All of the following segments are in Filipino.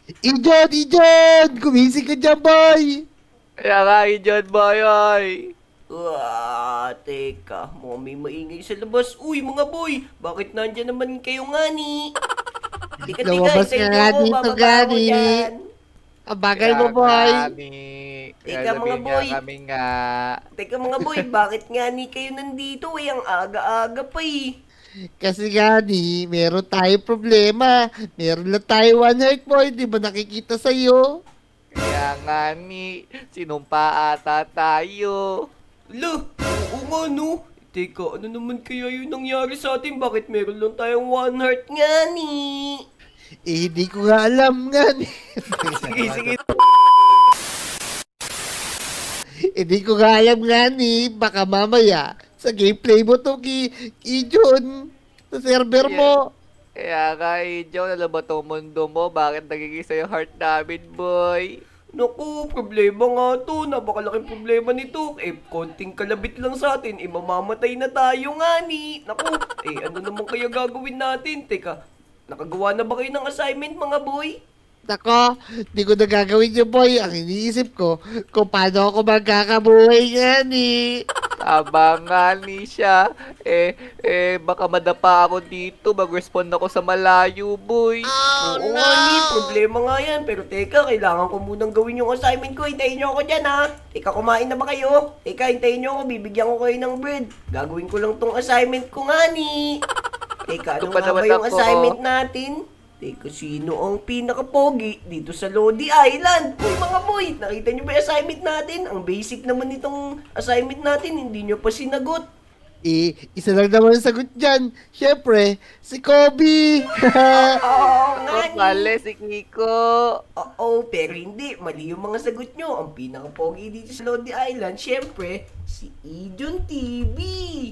Ijon! Ijon! Gumising ka dyan, boy! Kaya nga yun dyan, boyoy. Teka, mukhang may maingay sa labas. Uy, mga boy, bakit nandyan naman kayo nga ni? Teka, Lumabas ka hintayin niyo nga ako, dito, bababa ako Gani. dyan. Ang bagal mo, boy. Teka, mga Sabihin boy. nga kami nga. Teka mga boy, bakit nga ni kayo nandito eh? Ang aga-aga pa eh. Kasi Gani, meron tayong problema. Meron lang tayo one heart, boy. Di ba nakikita sa'yo? Kaya nga sinumpa ata tayo. Ala, oo nga no. Teka, ano naman kaya yung nangyari sa atin? Bakit meron lang tayong one heart nga ni? Hindi ko nga alam, Gani. Sige, sige. Hindi ko nga alam, Gani. Baka mamaya, sa gameplay mo to, Ijon. Sa server mo. Kaya nga, John, alam ba tong mundo mo? Bakit nagigisa yung heart namin, boy? Naku, problema nga to. Napakalaking problema nito. Konting kalabit lang sa atin. Mamamatay na tayo nga ni. Naku, ano naman kaya gagawin natin? Teka, nakagawa na ba kayo ng assignment mga boy? Nako, di ko na gagawin yun, boy. Ang iniisip ko, kung paano ako magkakabuhay, Gani. Tama nga siya. Baka madapa ako dito. Mag-respond ako sa malayo, boy. Oo nga ni, problema nga yan. Pero teka, kailangan ko munang gawin yung assignment ko. Hintayin nyo ako dyan ha. Teka, kumain na ba kayo? Teka, hintayin nyo ako. Bibigyan ko kayo ng bread. Gagawin ko lang tong assignment ko nga ni. Teka, ano Ito pa nga ba naman yung ako. assignment natin? Teka, sino ang pinaka-pogi dito sa Lodi Island? Uy, mga boy, nakita nyo ba yung assignment natin? Ang basic naman nitong assignment natin, hindi nyo pa sinagot. Isa lang naman ang sagot dyan. Siyempre, si Kobe. Oo, nga ni. Mali si Kiko. Oo, pero hindi. Mali yung mga sagot nyo. Ang pinaka-pogi dito sa Lodi Island, syempre, si Ijon TV.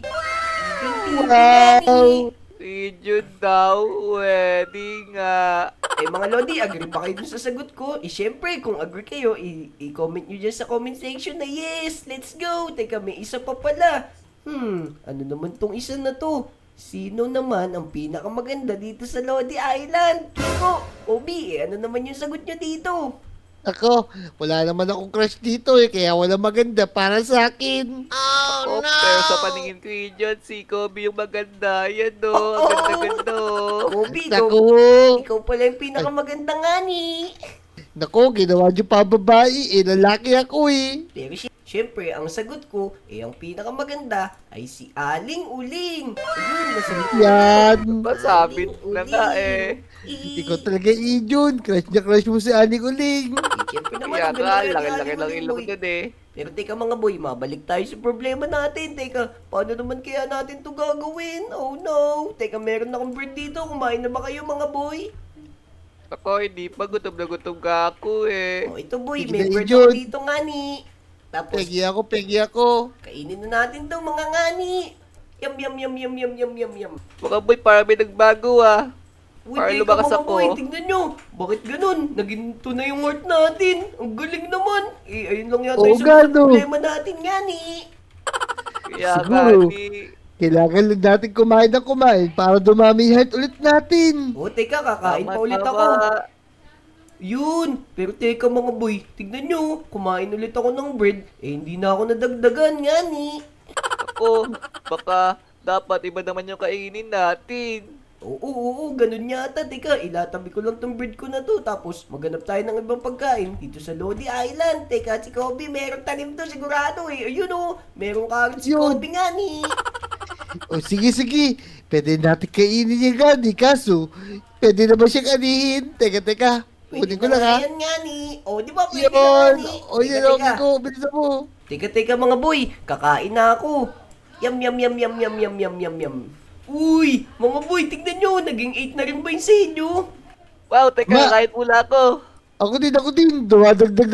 Ijon TV, Wow. Gani. Si Jun daw. Pwede nga. Mga Lodi, agree ba kayo dun sa sagot ko? Syempre, kung agree kayo, i-comment nyo dyan sa comment section na yes, let's go. Teka, may isa pa pala. Ano naman tong isa na to? Sino naman ang pinakamaganda dito sa Lodi Island? Kiko, Obi, ano naman yung sagot nyo dito? Ako, wala naman akong crush dito kaya wala maganda para sa akin. Pero sa paningin ko yun dyan, si Kobe yung maganda. Yan o. Ang ganda-ganda o. Obi, Naku, ikaw pala yung pinakamaganda nga ni. naku, ginawa niyo pa babae, lalaki ako Pero syempre, ang sagot ko, ang pinakamaganda ay si Aling Uling. Ayun, nasagot ko. Yan. Masabit na nga Ikaw talaga, Ijon. Crush na crush mo si Aling Uling. Syempre naman, Kaya ang ganda nga, kaya ni laki-laki Aling ng Uling, ilong boy. dun Pero teka mga boy, mabalik tayo sa problema natin. Teka, paano naman kaya natin to gagawin? Oh no. Teka, meron akong bird dito. Kumain na ba kayo mga boy? Ako, hindi pa. Gutom na gutom ka ako Oh, ito boy, Sige may na, bird Ijon. ako dito nga ni. Tapos, Pegi ako. kainin na natin to mga ngani. Yum, yum, yum, yum, yum, yum, yum, yum. Mga boy, para may nagbago ah. Uy, Para teka lumakas mga ako. boy, tignan nyo. Bakit ganun? Naging to na yung heart natin. Ang galing naman. Ayun lang yata Oo yung nga, sa no. problema natin nga ni. Kaya Siguro. nga Kailangan lang natin kumain para dumami yung heart ulit natin. O, teka, kakain pa ulit ako. Yun! Pero teka mga boy, tignan nyo, kumain ulit ako ng bread, hindi na ako nadagdagan nga ni. Ako, baka dapat iba naman yung kainin natin. Oo, ganun yata. Teka, ilatabi ko lang tong bread ko na to, tapos maghanap tayo ng ibang pagkain dito sa Lodi Island. Teka, si Kobe, merong tanim to sigurado eh. Ayun o, merong kaagad si Yun. Kobe nga ni. O sige. Pwede natin kainin yung Gani. Kaso, pwede naman siyang anihin. Teka. Pwede Kunin ko lang ha. Yan nga ni. O, di ba pwede na nga Yun. ni? O yan, okay ko. Bilisan mo. Teka mga boy, kakain na ako. Yum. Uy, mga boy, tignan nyo, naging 8 na rin ba yung sa inyo? Wow, teka, Ma- kahit mula ako. Ako din.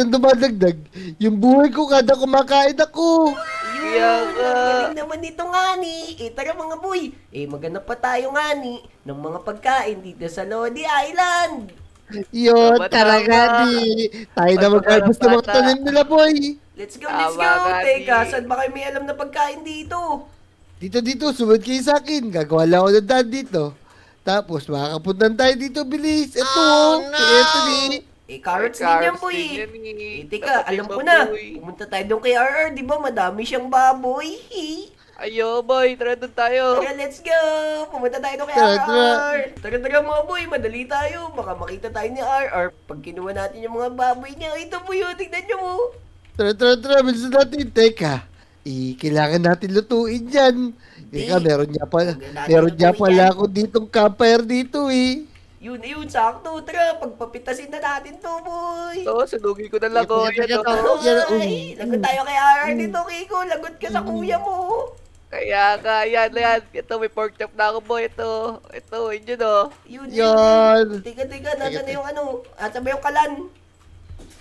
Dumadagdag. Yung buhay ko kada kumakain ako. Kaya nga. Galing naman nito nga ni. Tara mga boy, maghanap pa tayo nga ni ng mga pagkain dito sa Lodi Island. Yun, Tama, tara tama. Gani. Tayo na mag-harvest ng mga Bata. tanim nila, boy. Let's go. Tama nga, Teka, Di. saan ba kayo may alam na pagkain dito? Dito, sumunod kayo sa akin. Gagawa lang ako ng daan dito. Tapos makakapuntan tayo dito, bilis. Ito, si Anthony. Carrots din yan, boy. Teka, alam ko na. Pumunta tayo doon kay RR, di ba? Madami siyang baboy. Ayo, boy. Tara doon tayo. Tara, let's go! Pumunta tayo doon kay Tara, RR. Tara, mga boy. Madali tayo. Baka makita tayo ni RR. Pag kinuha natin yung mga baboy niya. Ito, boy. Tignan niyo mo. Tara, bilisan natin. Teka, kailangan natin lutuin yan. Teka, meron niya pala ako ditong campfire dito eh. Yun, sakto. Tara, pagpapitasin na natin to, boy. Ito, sunugin ko na lang ko. Teka, Ay, lagot tayo kay RR dito, Kiko. Lagot ka sa kuya mo. Kaya ka, yan. Ito, may pork chop na ako, boy. Ito, yun o. Yun. Yan. Teka, nasa na yung ano? Asa ba yung kalan?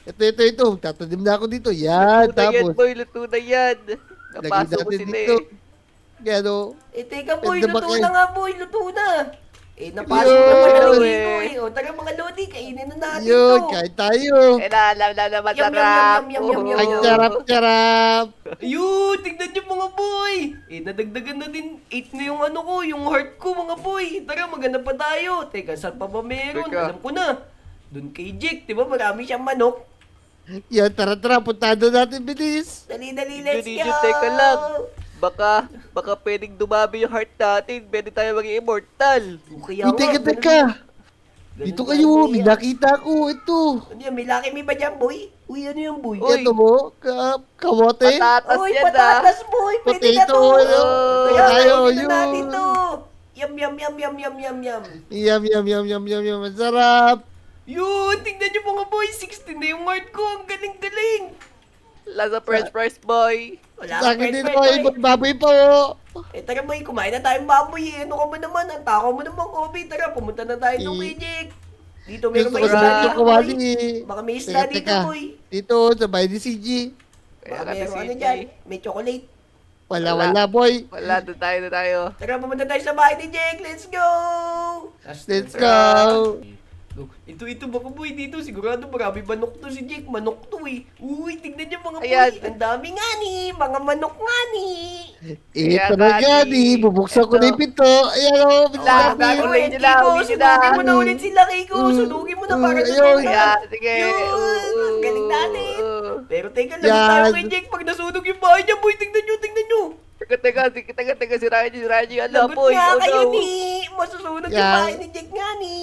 Ito. Tatanim na ako dito. Yan, Luto na yan, tapos. boy. Luto na yan. Lagyan Napasok ko natin sila dito. eh. Gano. Teka, boy. Ganda ba Luto kayo? na nga, boy. Luto na. Napasok Yun. na pala ng Yun. Kiko eh. O, tara mga Lodi, kainin na natin Yun, to. kain tayo. Alam na masarap. Yum. Ay, sarap. Ayun, tignan niyo mga boy. Nadagdagan na din 8 na yung ano ko, yung heart ko mga boy. Tara, maghanap pa tayo. Teka, saan pa ba meron? Teka. Alam ko na. Doon kay Jake, di ba? Marami siyang manok. Yan, tara, puntahan na natin, bilis. Dali, let's Yun, go. teka lang. Baka pwedeng dumami yung heart natin. Pwede tayo maging immortal. Kaya nga, Teka. ganun Dito nga, kayo, boy, may ah. nakita ko. Ito. Ano yan, may laki may ba dyan, boy? Uy, ano yan, boy? Uy. Ito mo, kamote. Patatas Uy, yan ah. patatas, boy. Pwede na Potato, to. ano? Kaya Tayo, kainin na natin yun. to. Yum. Yum. Masarap. Yun, tingnan niyo mga boy. 16 na yung heart ko. Ang galing. Lasa french fries, boy. Wala Sa akong akin din friend, ko, boy. ibang baboy pa oh. Tara boy, kumain na tayong baboy eh. Ano ka ba naman? Ang takaw mo naman, Kobe. Tara, pumunta na tayo doon kay Jake. Dito meron Gusto pa ko isla sa dito, kawali boy. eh. Baka may isla dito, boy. Dito, sa bahay ni CG. Baka Kaya meron kasi ano dyan. May chocolate. Wala, boy. Wala, doon tayo. Tara, pumunta tayo sa bahay ni Jake. Let's go! Let's go. Ito baka boy dito. Sigurado marami manok to si Jake. Manok to eh. Uy, tignan niyo mga boy. Ayan. Ang dami nga ni. Mga manok nga ni. Ito Kaya na nga, gani. Bubuksan ko na yung pinto. Ayan o, bilis Wala, natin. ulit nila, Kiko, ulit nila. sunugin mo na ulit sila, Kiko. Sunugin mo na para Ayun. sunugin na. Kaya, sige. Yun, galing natin. Pero teka, Yan. lagot tayo kay Jake. Pag nasunog yung bahay niya, boy, tingnan nyo. Teka, si Raji. Ano, Lagot boy. nga Oh, kayo no. ni. Masusunog yung Yan. bahay ni Jake nga ni.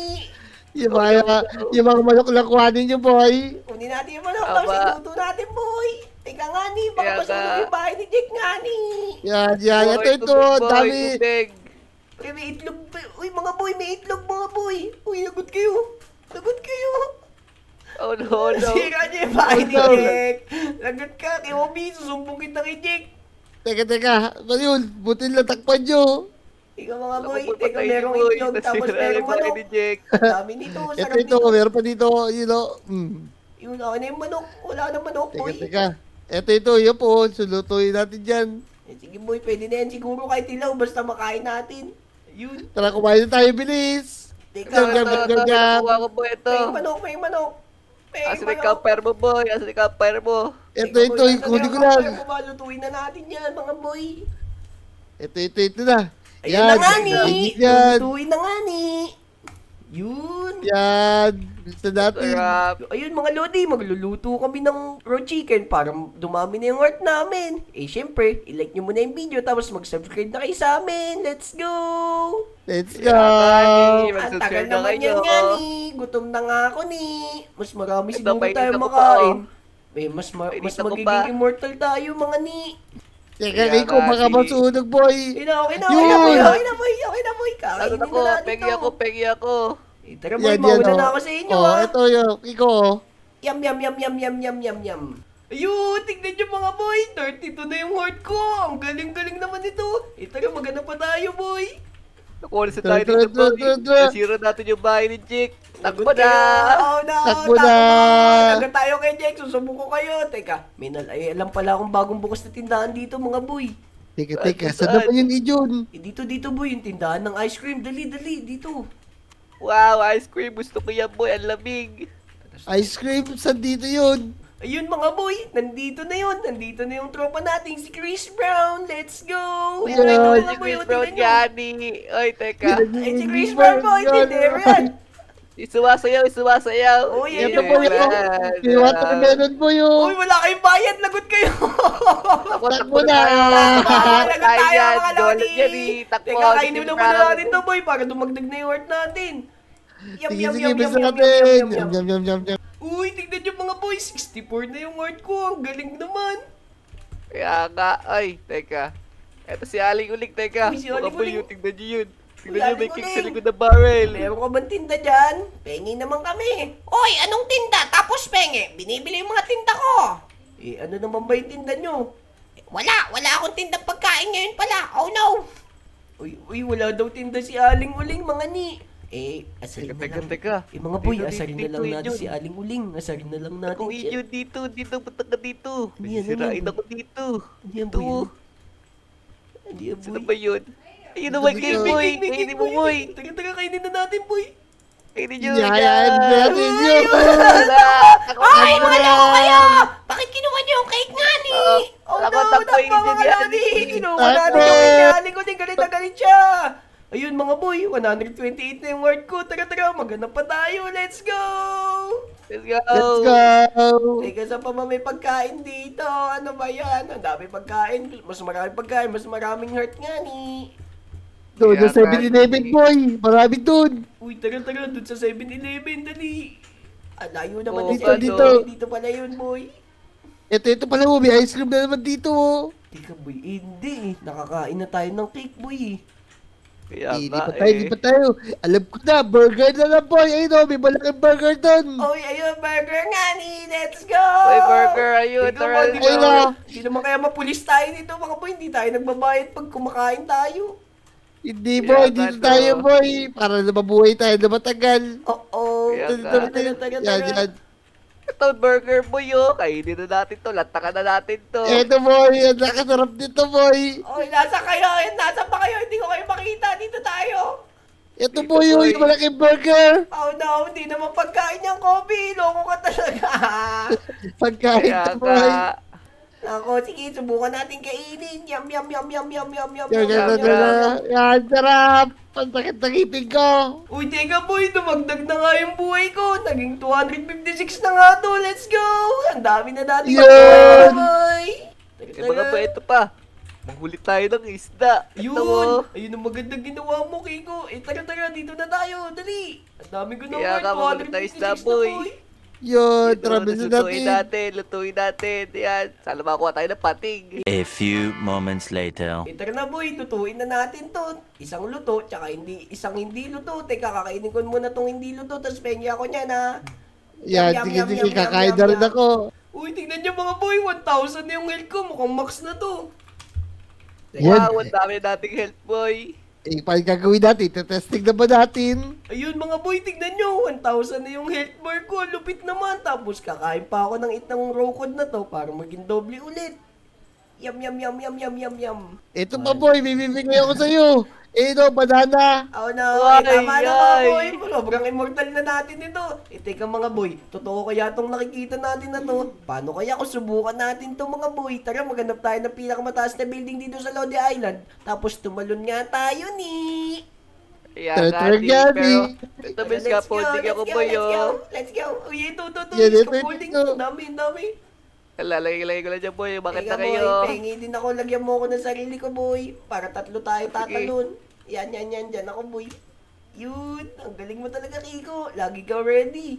Yung mga manok lang kuhanin nyo, boy. Kunin natin yung manok, tapos Aba. iluto natin, boy. Teka nga ni, baka Kaya masunog nga. yung bahay ni Jake nga ni. Yan. Boy, Ito. tubig, boy, Dami. tubig. Uy, may itlog. Uy, mga boy, may itlog, mga boy. Uy, lagot kayo. Oh, no. Sira niyo yung bahay ni Oh, no. Jake. Lagot ka, kay Obi, susumbong kita kay Jake. Teka. Ayun, buti lang takpan nyo. Ikaw mga boy, Naku, teka patay merong ni boy. itlog, tapos Nasira merong yung bahay manok. ni Jake. Ang dami nito, sarap Ito, nito. meron pa dito. Yun, ako na yung manok. Wala na manok, boy. Teka. Ito, yun po. Sulutuin natin dyan. Sige boy, pwede na yan siguro kahit ilaw, basta makain natin. Yun. Tara, kumain na tayo, bilis. Teka, Gam. Nakuha ko, boy. Ito. may manok. Asan yung campfire mo, boy? Ito, kunin ko lang. Lutuin na natin yan, mga boy. Ito na. Ayun na nga ni. Yan. Lutuin na nga ni. Yun. Yan. Bisa natin. Sarap. Ayun mga Lodi, magluluto kami ng raw chicken para dumami na yung heart namin. Syempre, i-like nyo muna yung video tapos mag-subscribe na kayo sa amin. Let's go! Let's go. Ang tagal naman yan nga ni. Gutom na nga ako ni. Mas marami Ito, siguro painit tayo ako pa, makain. Mas Painit ako magiging pa. immortal tayo mga ni. Teka, Kaya Kiko, nga, baka si- masunog, boy. Okay na Yun. boy. Lalo Kakainin na ko, na natin pegi to. ako. Tara boy, mauna na ako sa inyo oh, ha. ito yun. Kiko, oh. Yum. Ayun, tignan nyo mga boy. 32 na yung heart ko. Ang galing naman ito. Tara, maghanap pa tayo boy. Nakuha sa tayo Tara, dito, boy. tara. Nasira natin yung bahay ni Jake. Takbo Lagot na! kayo. Oh no, Takbo takbo na. Lagot tayo kay Jake. Susubok ko kayo. Teka, alam pala akong bagong bukas na tindahan dito mga boy. Teka, saan naman yun, Ijon? Dito boy, yung tindahan ng ice cream. Dali, dito. Wow, ice cream. Gusto ko yan, boy. Ang lamig. Ice cream, saan dito yun? Ayun mga boy, nandito na yun. Nandito na yung tropa nating si Chris Brown. Let's go! Uy, Yeah, Ito si mga boy, Chris oh, Brown tingnan nyo. gani. Oy, teka. Ay, si Chris Brown boy, tindero yan. Isumasayaw, isumasayaw. Uy, ayun Ito yung po boy, yung oh. watermelon po Uy, yung. wala kayong bayad, lagot kayo. Takbo, Takbo takbo na. na tayo. Lagot Tayo tayo yan. mga Dolan lodi. yan eh. Takbo. Teka, kainin Chris na muna Brown. natin to boy, para dumagdag na yung heart natin. Yum, Sige, yum, sige, yum, yum, bisa yum, natin. yum, yum, Yum, yum. yum, yum, yum, yum. Uy, tignan nyo mga boy, 64 na yung heart ko. Ang galing naman. Kaya nga. Ay, teka. Eto si Aling Uling, teka. Uy, si Aling Mga boy, Uling. tingnan nyo yun. Uy, Tingnan nyo, may Aling cake Uling. sa likod ng barrel. Meron ka bang tinda dyan? Pengi naman kami. Oy, anong tinda? Tapos penge, binibili yung mga tinda ko. Eh, ano naman ba yung tinda nyo? Wala akong tindang pagkain ngayon pala. Oh no. Uy, wala daw tinda si Aling Uling, mga ni. Eh, asarin na Teka, lang. teka. Eh, mga boy, Dito, asarin na dito, lang dito, natin yun. si Aling Uling. Asarin na lang natin Kung siya. inyo dito, punta ka dito. Ano yan, ano Sirain yan? ako dito. Ano yan, Ito. boy? Ano yan, Sino boy? ba yun? Ayun Dito, naman dito. kayo, boy. Kainin mo, boy. Taga, kainin na natin, boy. Kainin nyo. Yayan natin yun. Wala. Ako Ay, na. wala ko kayo. Bakit kinuha niyo yung cake nga ni? Oh Ako, no, takbo takbo yun mga dyan, lodi. yan. Kinuha natin Takbo. yung kay Aling Uling. Galit na galit siya. Ayun mga boy, 128 na yung word ko. Tara, maghanap pa tayo. Let's go! Let's go. Let's go. Teka, saan pa ba may pagkain dito? Ano ba yan? Ang dami pagkain. Mas maraming pagkain, mas maraming heart nga ni. Doon sa Kaya 7-Eleven boy. Marami doon. Uy, tara, dun sa 7-Eleven, dali. Ah, layo naman Oo, na siya. dito. Dito pala yun, boy. Ito pala mo. May ice cream na naman dito oh. Teka, boy, hindi eh. Nakakain na tayo ng cake, boy. Kaya Di nga pa tayo, di pa tayo. Alam ko na, burger na lang boy. Ayun oh, may malaking burger doon. Oy, ayun, burger nga ni. Let's go! Uy, burger, ayun, Tingnan tara, mo, di ayun ba? na. Hindi naman kaya mapulis tayo dito, mga boy. Hindi tayo nagbabayad pag kumakain tayo. Hindi boy, Kaya dito nga, tayo no. boy. Para na mabuhay tayo na matagal. Oo. Kaya Tara, nga. tara. Yan. Ito, burger boy, oh. Kainin na natin to. Lantakan na natin to. Eto boy, ang nakasarap dito boy. Oy, nasa kayo? Nasa pa kayo? Hindi ko kayo makita. Dito tayo. Ito Dito, boy, boy. yung malaking burger. Oh no, hindi naman pagkain yung Kobe. Loko ka talaga. Pagkain Kaya to boy. nga. Ako, sige, subukan natin kainin. Yum, yum, yum, yum, yum, yum, yum, Yan, yan, yan, yan. Yan, sarap. Ang sakit ng ngipin ko. Uy, teka boy, dumagdag na nga yung buhay ko. Naging 256 na nga to. Let's go! Ang dami na natin Yun! makuha, boy. Eh, mga ba, ito pa. Manghuli tayo ng isda. Ito, Yun! oh. Ayun ang magandang ginawa mo, Kiko. Eh, tara, dito na tayo. Dali! Ang dami ko na Kaya worth. ka, manghuli tayo 256 isda, na, boy. Yun, Ito, travel sa lutuin natin. lutuin natin. Yan. Sana makakuha tayo ng pating. A few moments later. Eh, tara na, boy. Lutuin na natin to. Isang luto, tsaka isang hindi luto. Teka, kakainin ko muna tong hindi luto. Tapos pengi ako niyan, ha? Yan, Yum, sige, yum, sige, yum, yum, kakain yum, na rin yum. ako. Uy, tingnan niyo mga boy. 1,000 na yung health ko. Mukhang max na to. Yan. Wow, ang dami nating health, boy. Eh, paano gagawin natin? Testing na ba natin? Ayun mga boy, tignan nyo. 1,000 na yung health bar ko. Lupit naman. Tapos kakain pa ako ng itang raw code na to para maging doble ulit. Yum, yum, yum, yum, yum, yum, yum. Ito pa boy, bibibigay ako sa'yo. Eh, no, banana. Oh no, Ay, tama na mga ay. boy. Sobrang immortal na natin ito. Teka mga boy, totoo kaya itong nakikita natin na to? Paano kaya kung subukan natin to mga boy? Tara, maghanap tayo ng pinakamataas na building dito sa Lodi Island. Tapos tumalon nga tayo ni. Kaya Tara, nga, tara, di, Gabi. pero ito, Tara, may scaffolding ako, boy, oh. Let's go. Uy, ito. Yan, ito, Scaffolding. ito. Ang dami. Lalagay ko lang dyan, boy. Bakit Teka na kayo? boy, pengi din ako. Lagyan mo ako ng sarili ko boy. Para tatlo tayo tatalon. Yan. Dyan ako boy. Yun. Ang galing mo talaga, Kiko. Lagi ka ready.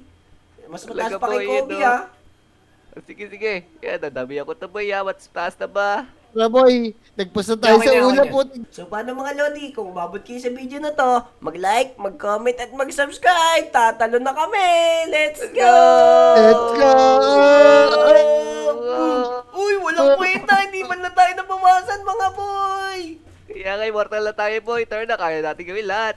Mas mataas Talaga, pa kay boy, Kobe, yun, ha? Sige. Yan, nadami ako to, boy, ha. What's taas na ba? Tara boy, nagpasa tayo Okay sa na, okay ulap na. po. So, paano mga Lodi? Kung umabot kayo sa video na to, mag-like, mag-comment, at mag-subscribe. Tatalo na kami. Let's go! Let's go! Uy, walang kwenta. Hindi man na tayo napumasan, mga boy. Kaya nga, immortal na tayo, boy. Tara na, kaya natin gawin lahat.